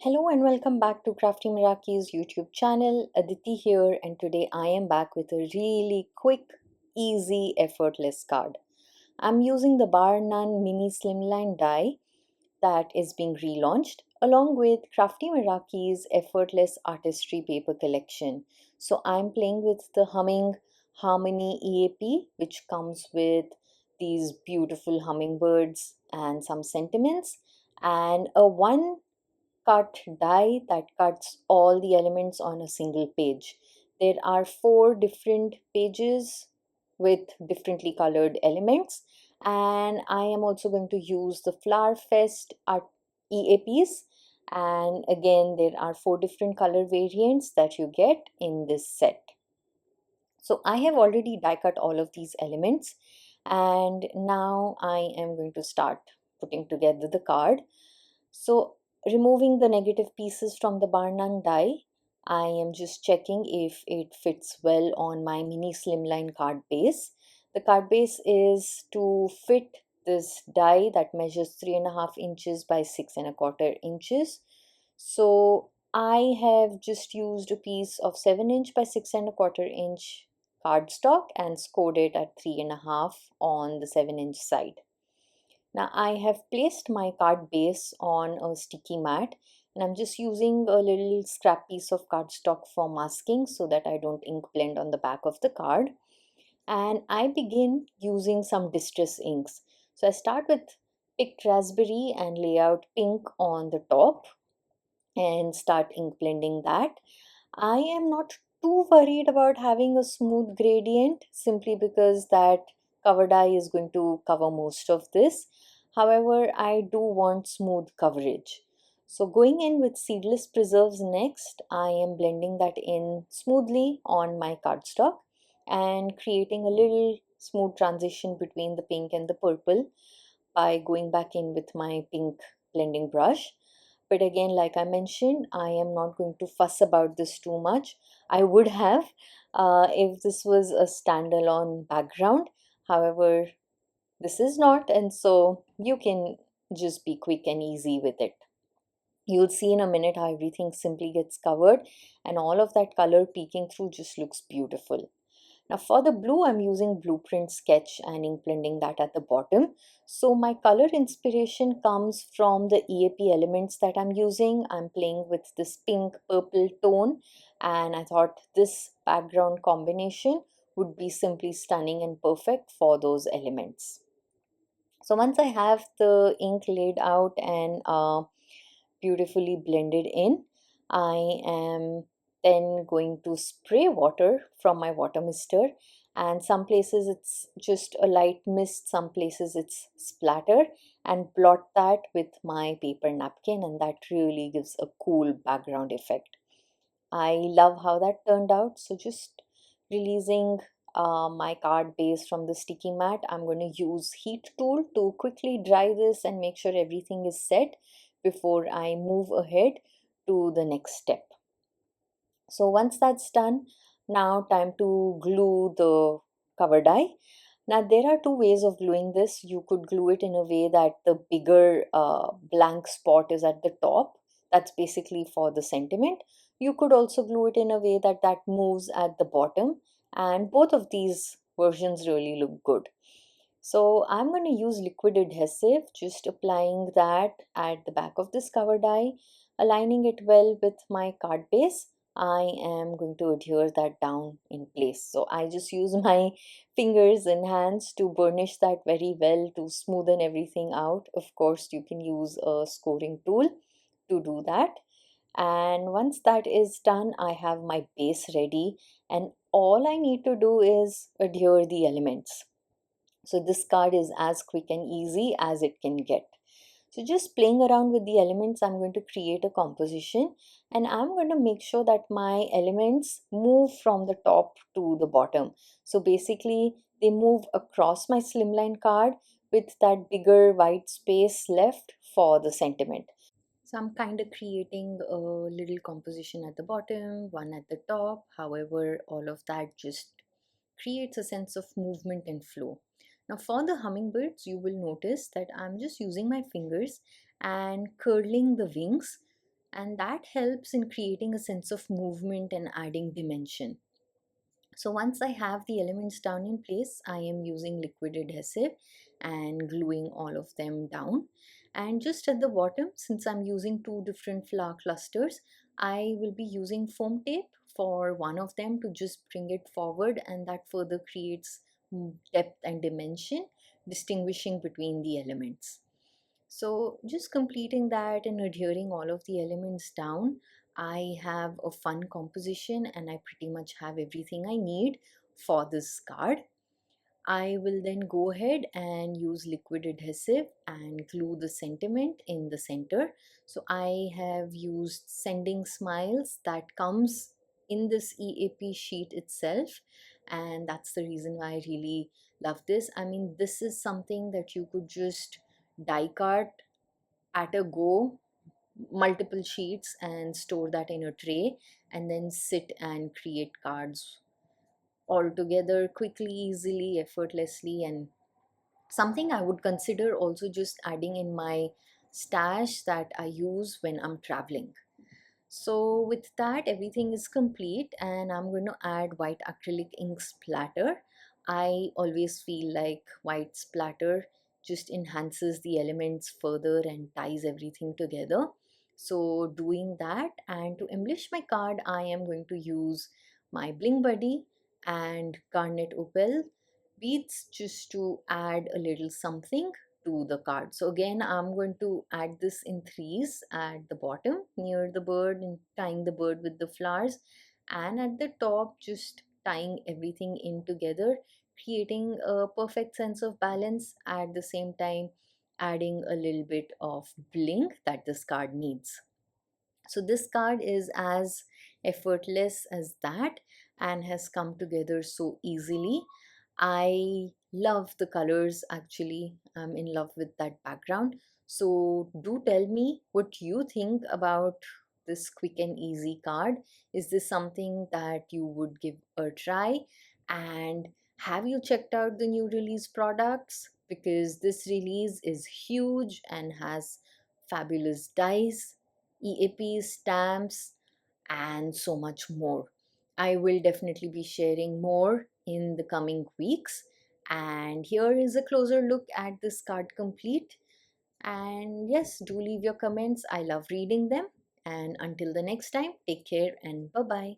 Hello and welcome back to Crafty Meraki's YouTube channel. Aditi here, and today I am back with a really quick, easy, effortless card. I'm using the Bar None Mini Slimline die that is being relaunched along with Crafty Meraki's Effortless Artistry Paper collection. So I'm playing with the Humming Harmony EAP, which comes with these beautiful hummingbirds and some sentiments, and a one cut die that cuts all the elements on a single page. There are 4 different pages with differently colored elements, and I am also going to use the Flower Fest art EAPs, and again there are 4 different color variants that you get in this set. So I have already die cut all of these elements, and now I am going to start putting together the card. So removing the negative pieces from the Bar None die, I am just checking if it fits well on my mini slimline card base. The card base is to fit this die that measures 3.5 inches by 6.25 inches. So I have just used a piece of 7 inch by 6.25 inch cardstock and scored it at 3.5 on the 7 inch side. Now I have placed my card base on a sticky mat, and I'm just using a little scrap piece of cardstock for masking so that I don't ink blend on the back of the card. And I begin using some distress inks. So I start with picked raspberry and lay out pink on the top and start ink blending that. I am not too worried about having a smooth gradient simply because that cover die is going to cover most of this. However, I do want smooth coverage. So going in with seedless preserves next, I am blending that in smoothly on my cardstock and creating a little smooth transition between the pink and the purple by going back in with my pink blending brush. But again, like I mentioned, I am not going to fuss about this too much. I would have if this was a standalone background. However, this is not, and so you can just be quick and easy with it. You'll see in a minute how everything simply gets covered and all of that color peeking through just looks beautiful. Now for the blue, I'm using Blueprint Sketch and ink blending that at the bottom. So my color inspiration comes from the EAP elements that I'm using. I'm playing with this pink purple tone, and I thought this background combination would be simply stunning and perfect for those elements. So once I have the ink laid out and beautifully blended in, I am then going to spray water from my water mister, and some places it's just a light mist, some places it's splatter, and blot that with my paper napkin, and that really gives a cool background effect. I love how that turned out. So just releasing my card base from the sticky mat, I'm going to use heat tool to quickly dry this and make sure everything is set before I move ahead to the next step. So once that's done, now time to glue the cover die. Now there are 2 ways of gluing this. You could glue it in a way that the bigger blank spot is at the top. That's basically for the sentiment. You could also glue it in a way that that moves at the bottom, and both of these versions really look good. So I'm going to use liquid adhesive, just applying that at the back of this cover die, aligning it well with my card base. I am going to adhere that down in place. So I just use my fingers and hands to burnish that very well to smoothen everything out. Of course, you can use a scoring tool to do that. And once that is done, I have my base ready, and all I need to do is adhere the elements. So this card is as quick and easy as it can get. So just playing around with the elements, I'm going to create a composition, and I'm going to make sure that my elements move from the top to the bottom. So basically they move across my slimline card with that bigger white space left for the sentiment. So I'm kind of creating a little composition at the bottom, one at the top. However, all of that just creates a sense of movement and flow. Now for the hummingbirds, you will notice that I'm just using my fingers and curling the wings and that helps in creating a sense of movement and adding dimension. So once I have the elements down in place, I am using liquid adhesive and gluing all of them down. And just at the bottom, since I'm using two different flower clusters, I will be using foam tape for one of them to just bring it forward, and that further creates depth and dimension, distinguishing between the elements. So just completing that and adhering all of the elements down, I have a fun composition and I pretty much have everything I need for this card. I will then go ahead and use liquid adhesive and glue the sentiment in the center. So I have used Sending Smiles that comes in this EAP sheet itself, and that's the reason why I really love this. I mean, this is something that you could just die cut at a go, multiple sheets, and store that in a tray, and then sit and create cards all together quickly, easily, effortlessly, and something I would consider also just adding in my stash that I use when I'm traveling. So with that, everything is complete, and I'm going to add white acrylic ink splatter. I always feel like white splatter just enhances the elements further and ties everything together. So doing that, and to embellish my card, I am going to use my Bling Buddy and Garnet Opal beads just to add a little something to the card. So again, I'm going to add this in threes at the bottom near the bird and tying the bird with the flowers, and at the top just tying everything in together, creating a perfect sense of balance, at the same time adding a little bit of bling that this card needs. So this card is as effortless as that and has come together so easily. I love the colors actually. I'm in love with that background. So do tell me what you think about this quick and easy card. Is this something that you would give a try? And have you checked out the new release products? Because this release is huge and has fabulous dies, EAPs, stamps, and so much more. I will definitely be sharing more in the coming weeks. And here is a closer look at this card complete. And yes, do leave your comments. I love reading them. And until the next time, take care and bye bye.